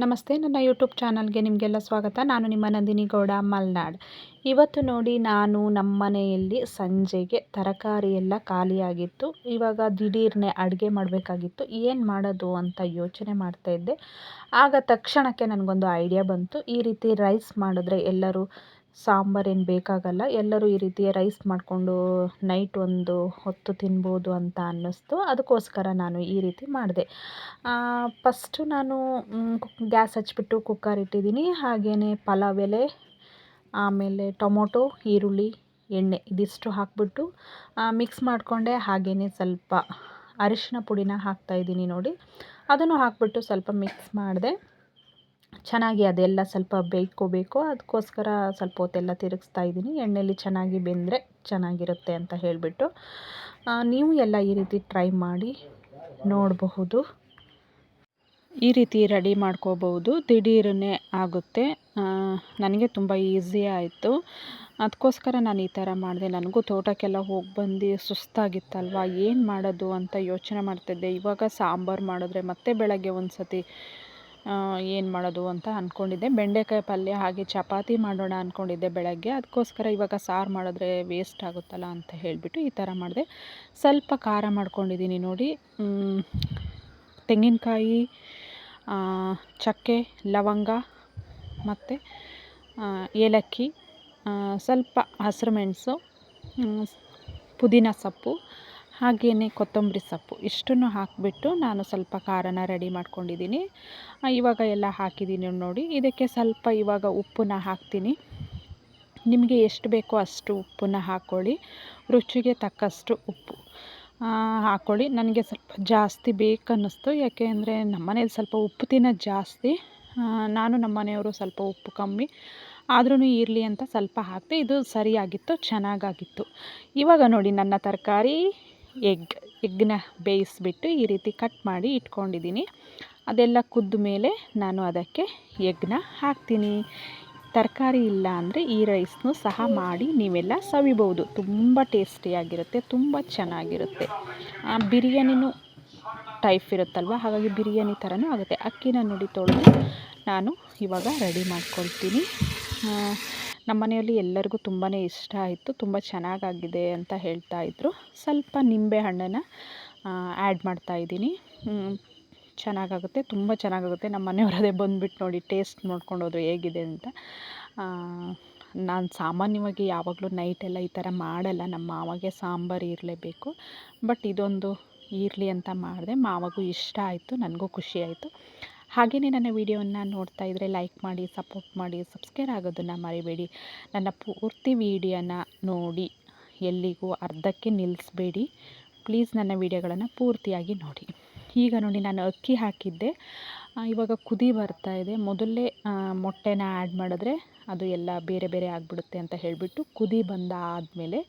ನಮಸ್ತೆ, ನನ್ನ ಯೂಟ್ಯೂಬ್ ಚಾನಲ್ಗೆ ನಿಮಗೆಲ್ಲ ಸ್ವಾಗತ. ನಾನು ನಿಮ್ಮ ನಂದಿನಿ ಗೌಡ ಮಲ್ನಾಡ್. ಇವತ್ತು ನೋಡಿ, ನಾನು ನಮ್ಮ ಮನೆಯಲ್ಲಿ ಸಂಜೆಗೆ ತರಕಾರಿ ಎಲ್ಲ ಖಾಲಿಯಾಗಿತ್ತು. ಇವಾಗ ದಿಢೀರ್ನೆ ಅಡುಗೆ ಮಾಡಬೇಕಾಗಿತ್ತು. ಏನು ಮಾಡೋದು ಅಂತ ಯೋಚನೆ ಮಾಡ್ತಾಯಿದ್ದೆ. ಆಗ ತಕ್ಷಣಕ್ಕೆ ನನಗೊಂದು ಐಡಿಯಾ ಬಂತು. ಈ ರೀತಿ ರೈಸ್ ಮಾಡಿದ್ರೆ ಎಲ್ಲರೂ ಸಾಂಬಾರೇನು ಬೇಕಾಗಲ್ಲ, ಎಲ್ಲರೂ ಈ ರೀತಿ ರೈಸ್ ಮಾಡಿಕೊಂಡು ನೈಟ್ ಒಂದು ಹೊತ್ತು ತಿನ್ಬೋದು ಅಂತ ಅನ್ನಿಸ್ತು. ಅದಕ್ಕೋಸ್ಕರ ನಾನು ಈ ರೀತಿ ಮಾಡಿದೆ. ಫಸ್ಟು ನಾನು ಗ್ಯಾಸ್ ಹಚ್ಬಿಟ್ಟು ಕುಕ್ಕರ್ ಇಟ್ಟಿದ್ದೀನಿ. ಹಾಗೆಯೇ ಪಲಾವ್ ಎಲೆ, ಆಮೇಲೆ ಟೊಮೊಟೊ, ಈರುಳ್ಳಿ, ಎಣ್ಣೆ ಇದಿಷ್ಟು ಹಾಕ್ಬಿಟ್ಟು ಮಿಕ್ಸ್ ಮಾಡಿಕೊಂಡೆ. ಹಾಗೆಯೇ ಸ್ವಲ್ಪ ಅರಿಶಿನ ಪುಡಿನ ಹಾಕ್ತಾಯಿದ್ದೀನಿ ನೋಡಿ. ಅದನ್ನು ಹಾಕ್ಬಿಟ್ಟು ಸ್ವಲ್ಪ ಮಿಕ್ಸ್ ಮಾಡಿದೆ. ಚೆನ್ನಾಗಿ ಅದೆಲ್ಲ ಸ್ವಲ್ಪ ಬೇಯ್ಕೋಬೇಕು. ಅದಕ್ಕೋಸ್ಕರ ಸ್ವಲ್ಪ ಹೊತ್ತೆಲ್ಲ ತಿರುಗಿಸ್ತಾ ಇದ್ದೀನಿ. ಎಣ್ಣೆಯಲ್ಲಿ ಚೆನ್ನಾಗಿ ಬೆಂದರೆ ಚೆನ್ನಾಗಿರುತ್ತೆ ಅಂತ ಹೇಳಿಬಿಟ್ಟು ನೀವು ಎಲ್ಲ ಈ ರೀತಿ ಟ್ರೈ ಮಾಡಿ ನೋಡಬಹುದು. ಈ ರೀತಿ ರೆಡಿ ಮಾಡ್ಕೋಬಹುದು. ದಿಢೀರನೇ ಆಗುತ್ತೆ. ನನಗೆ ತುಂಬ ಈಸಿ ಆಯಿತು. ಅದಕ್ಕೋಸ್ಕರ ನಾನು ಈ ಥರ ಮಾಡಿದೆ. ನನಗೂ ತೋಟಕ್ಕೆಲ್ಲ ಹೋಗಿ ಬಂದು ಸುಸ್ತಾಗಿತ್ತಲ್ವ, ಏನು ಮಾಡೋದು ಅಂತ ಯೋಚನೆ ಮಾಡ್ತಿದ್ದೆ. ಇವಾಗ ಸಾಂಬಾರು ಮಾಡಿದ್ರೆ ಮತ್ತೆ ಬೆಳಗ್ಗೆ ಒಂದು ಸತಿ ಏನು ಮಾಡೋದು ಅಂತ ಅಂದ್ಕೊಂಡಿದ್ದೆ. ಬೆಂಡೆಕಾಯಿ ಪಲ್ಯ ಹಾಗೆ ಚಪಾತಿ ಮಾಡೋಣ ಅಂದ್ಕೊಂಡಿದ್ದೆ ಬೆಳಗ್ಗೆ. ಅದಕ್ಕೋಸ್ಕರ ಇವಾಗ ಸಾರು ಮಾಡಿದ್ರೆ ವೇಸ್ಟ್ ಆಗುತ್ತಲ್ಲ ಅಂತ ಹೇಳಿಬಿಟ್ಟು ಈ ಥರ ಮಾಡಿದೆ. ಸ್ವಲ್ಪ ಖಾರ ಮಾಡ್ಕೊಂಡಿದ್ದೀನಿ ನೋಡಿ. ತೆಂಗಿನಕಾಯಿ, ಚಕ್ಕೆ, ಲವಂಗ ಮತ್ತು ಏಲಕ್ಕಿ, ಸ್ವಲ್ಪ ಹಸಿರು ಮೆಣಸು, ಪುದೀನ ಸೊಪ್ಪು, ಹಾಗೆಯೇ ಕೊತ್ತಂಬರಿ ಸೊಪ್ಪು ಇಷ್ಟನ್ನು ಹಾಕಿಬಿಟ್ಟು ನಾನು ಸ್ವಲ್ಪ ಖಾರನ ರೆಡಿ ಮಾಡ್ಕೊಂಡಿದ್ದೀನಿ. ಇವಾಗ ಎಲ್ಲ ಹಾಕಿದ್ದೀನಿ ನೋಡಿ. ಇದಕ್ಕೆ ಸ್ವಲ್ಪ ಇವಾಗ ಉಪ್ಪನ್ನ ಹಾಕ್ತೀನಿ. ನಿಮಗೆ ಎಷ್ಟು ಬೇಕೋ ಅಷ್ಟು ಉಪ್ಪನ್ನ ಹಾಕ್ಕೊಳ್ಳಿ. ರುಚಿಗೆ ತಕ್ಕಷ್ಟು ಉಪ್ಪು ಹಾಕ್ಕೊಳ್ಳಿ. ನನಗೆ ಸ್ವಲ್ಪ ಜಾಸ್ತಿ ಬೇಕನ್ನಿಸ್ತು. ಯಾಕೆ ಅಂದರೆ ನಮ್ಮನೇಲಿ ಸ್ವಲ್ಪ ಉಪ್ಪು ತಿನ್ನೋದು ಜಾಸ್ತಿ. ನಾನು ನಮ್ಮ ಮನೆಯವರು ಸ್ವಲ್ಪ ಉಪ್ಪು ಕಮ್ಮಿ, ಆದ್ರೂ ಇರಲಿ ಅಂತ ಸ್ವಲ್ಪ ಹಾಕಿದೆ. ಇದು ಸರಿಯಾಗಿತ್ತು, ಚೆನ್ನಾಗಾಗಿತ್ತು. ಇವಾಗ ನೋಡಿ, ನನ್ನ ತರಕಾರಿ ಎಗ್ನ ಬೇಯಿಸಿಬಿಟ್ಟು ಈ ರೀತಿ ಕಟ್ ಮಾಡಿ ಇಟ್ಕೊಂಡಿದ್ದೀನಿ. ಅದೆಲ್ಲ ಕುದ್ದ ಮೇಲೆ ನಾನು ಅದಕ್ಕೆ ಎಗ್ನ ಹಾಕ್ತೀನಿ. ತರಕಾರಿ ಇಲ್ಲ ಅಂದರೆ ಈ ರೈಸ್ನು ಸಹ ಮಾಡಿ ನೀವೆಲ್ಲ ಸವಿಬೋದು. ತುಂಬ ಟೇಸ್ಟಿಯಾಗಿರುತ್ತೆ, ತುಂಬ ಚೆನ್ನಾಗಿರುತ್ತೆ. ಬಿರಿಯಾನಿನೂ ಟೈಪ್ ಇರುತ್ತಲ್ವ, ಹಾಗಾಗಿ ಬಿರಿಯಾನಿ ಥರನೂ ಆಗುತ್ತೆ. ಅಕ್ಕಿನ ನೋಡಿ ತೊಳೆದು ನಾನು ಇವಾಗ ರೆಡಿ ಮಾಡ್ಕೊಳ್ತೀನಿ. ನಮ್ಮ ಮನೆಯಲ್ಲಿ ಎಲ್ಲರಿಗೂ ತುಂಬಾ ಇಷ್ಟ ಆಯಿತು. ತುಂಬ ಚೆನ್ನಾಗಾಗಿದೆ ಅಂತ ಹೇಳ್ತಾಯಿದ್ರು. ಸ್ವಲ್ಪ ನಿಂಬೆ ಹಣ್ಣನ್ನು ಆ್ಯಡ್ ಮಾಡ್ತಾಯಿದ್ದೀನಿ. ಚೆನ್ನಾಗಾಗುತ್ತೆ, ತುಂಬ ಚೆನ್ನಾಗಾಗುತ್ತೆ. ನಮ್ಮ ಮನೆಯವರು ಅದೇ ಬಂದುಬಿಟ್ಟು ನೋಡಿ ಟೇಸ್ಟ್ ನೋಡ್ಕೊಂಡೋದ್ರು ಹೇಗಿದೆ ಅಂತ. ನಾನು ಸಾಮಾನ್ಯವಾಗಿ ಯಾವಾಗಲೂ ನೈಟೆಲ್ಲ ಈ ಥರ ಮಾಡಲ್ಲ. ನಮ್ಮ ಮಾವಗೆ ಸಾಂಬಾರು ಇರಲೇಬೇಕು. ಬಟ್ ಇದೊಂದು ಇರಲಿ ಅಂತ ಮಾಡಿದೆ. ಮಾವಾಗೂ ಇಷ್ಟ ಆಯಿತು, ನನಗೂ ಖುಷಿ ಆಯಿತು. ಹಾಗೆಯೇ ನನ್ನ ವಿಡಿಯೋವನ್ನು ನೋಡ್ತಾ ಇದ್ದರೆ ಲೈಕ್ ಮಾಡಿ, ಸಪೋರ್ಟ್ ಮಾಡಿ, ಸಬ್ಸ್ಕ್ರೈಬ್ ಆಗೋದನ್ನು ಮರಿಬೇಡಿ. ನನ್ನ ಪೂರ್ತಿ ವಿಡಿಯೋನ ನೋಡಿ, ಎಲ್ಲಿಗೂ ಅರ್ಧಕ್ಕೆ ನಿಲ್ಲಿಸಬೇಡಿ. ಪ್ಲೀಸ್ ನನ್ನ ವಿಡಿಯೋಗಳನ್ನು ಪೂರ್ತಿಯಾಗಿ ನೋಡಿ. ಈಗ ನೋಡಿ, ನಾನು ಅಕ್ಕಿ ಹಾಕಿದ್ದೆ. ಇವಾಗ ಕುದಿ ಬರ್ತಾಯಿದೆ. ಮೊದಲೇ ಮೊಟ್ಟೆನ ಆ್ಯಡ್ ಮಾಡಿದ್ರೆ ಅದು ಎಲ್ಲ ಬೇರೆ ಬೇರೆ ಆಗಿಬಿಡುತ್ತೆ ಅಂತ ಹೇಳಿಬಿಟ್ಟು ಕುದಿ ಬಂದಾದಮೇಲೆ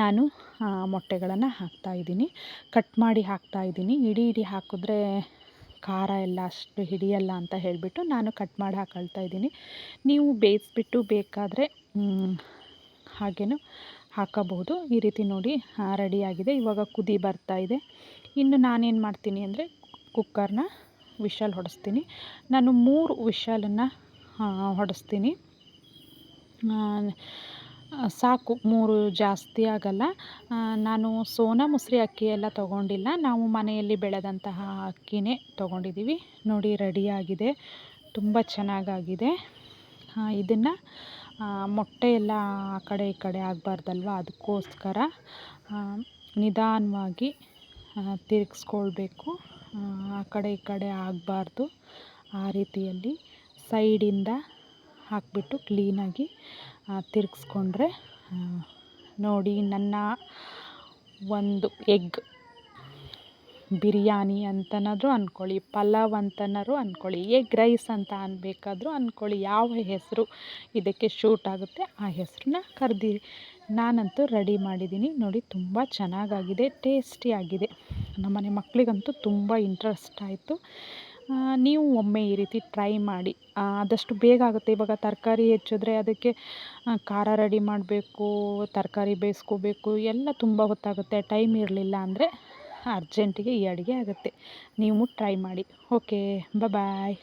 ನಾನು ಮೊಟ್ಟೆಗಳನ್ನು ಹಾಕ್ತಾಯಿದ್ದೀನಿ. ಕಟ್ ಮಾಡಿ ಹಾಕ್ತಾಯಿದ್ದೀನಿ. ಇಡೀ ಹಾಕಿದ್ರೆ ಖಾರ ಎಲ್ಲ ಅಷ್ಟು ಹಿಡಿಯಲ್ಲ ಅಂತ ಹೇಳಿಬಿಟ್ಟು ನಾನು ಕಟ್ ಮಾಡಿ ಹಾಕೊಳ್ತಾಯಿದ್ದೀನಿ. ನೀವು ಬೇಯಿಸ್ಬಿಟ್ಟು ಬೇಕಾದರೆ ಹಾಗೇನೂ ಹಾಕೋಬಹುದು. ಈ ರೀತಿ ನೋಡಿ ರೆಡಿಯಾಗಿದೆ. ಇವಾಗ ಕುದಿ ಬರ್ತಾಯಿದೆ. ಇನ್ನು ನಾನೇನು ಮಾಡ್ತೀನಿ ಅಂದರೆ ಕುಕ್ಕರ್ನ ವಿಷಲ್ ಹೊಡೆಸ್ತೀನಿ. ನಾನು 3 ವಿಷಲನ್ನು ಹೊಡೆಸ್ತೀನಿ. ಸಾಕು, 3 ಜಾಸ್ತಿ ಆಗಲ್ಲ. ನಾನು ಸೋನಾ ಮಸೂರಿ ಅಕ್ಕಿ ಎಲ್ಲ ತೊಗೊಂಡಿಲ್ಲ. ನಾವು ಮನೆಯಲ್ಲಿ ಬೆಳೆದಂತಹ ಅಕ್ಕಿನೇ ತೊಗೊಂಡಿದ್ದೀವಿ. ನೋಡಿ ರೆಡಿಯಾಗಿದೆ, ತುಂಬ ಚೆನ್ನಾಗಾಗಿದೆ. ಇದನ್ನು ಮೊಟ್ಟೆ ಎಲ್ಲ ಆ ಕಡೆ ಈ ಕಡೆ ಆಗಬಾರ್ದಲ್ವ, ಅದಕ್ಕೋಸ್ಕರ ನಿಧಾನವಾಗಿ ತಿರುಗಿಸ್ಕೊಳ್ಬೇಕು. ಆ ಕಡೆ ಈ ಕಡೆ ಆಗಬಾರ್ದು. ಆ ರೀತಿಯಲ್ಲಿ ಸೈಡಿಂದ ಹಾಕಿಬಿಟ್ಟು ಕ್ಲೀನಾಗಿ ತಿರುಗಿಸ್ಕೊಂಡ್ರೆ ನೋಡಿ, ನನ್ನ ಒಂದು ಎಗ್ ಬಿರಿಯಾನಿ ಅಂತನಾದರೂ ಅಂದ್ಕೊಳ್ಳಿ, ಪಲಾವ್ ಅಂತನಾದ್ರು ಅಂದ್ಕೊಳ್ಳಿ, ಎಗ್ ರೈಸ್ ಅಂತ ಅನ್ಬೇಕಾದ್ರೂ ಅಂದ್ಕೊಳ್ಳಿ, ಯಾವ ಹೆಸರು ಇದಕ್ಕೆ ಶೂಟ್ ಆಗುತ್ತೆ ಆ ಹೆಸರನ್ನ ಕರೆದಿರಿ. ನಾನಂತೂ ರೆಡಿ ಮಾಡಿದ್ದೀನಿ ನೋಡಿ. ತುಂಬ ಚೆನ್ನಾಗಾಗಿದೆ, ಟೇಸ್ಟಿಯಾಗಿದೆ. ನಮ್ಮನೆ ಮಕ್ಕಳಿಗಂತೂ ತುಂಬ ಇಂಟ್ರೆಸ್ಟ್ ಆಯಿತು. ನೀವು ಒಮ್ಮೆ ಈ ರೀತಿ ಟ್ರೈ ಮಾಡಿ. ಆದಷ್ಟು ಬೇಗ ಆಗುತ್ತೆ. ಇವಾಗ ತರಕಾರಿ ಹೆಚ್ಚಿದ್ರೆ ಅದಕ್ಕೆ ಖಾರ ರೆಡಿ ಮಾಡಬೇಕು, ತರಕಾರಿ ಬೇಯಿಸ್ಕೋಬೇಕು, ಎಲ್ಲ ತುಂಬ ಹೊತ್ತಾಗುತ್ತೆ. ಟೈಮ್ ಇರಲಿಲ್ಲ ಅಂದರೆ ಅರ್ಜೆಂಟಿಗೆ ಈ ಅಡುಗೆ ಆಗುತ್ತೆ. ನೀವು ಟ್ರೈ ಮಾಡಿ. ಓಕೆ ಬಾಯ್.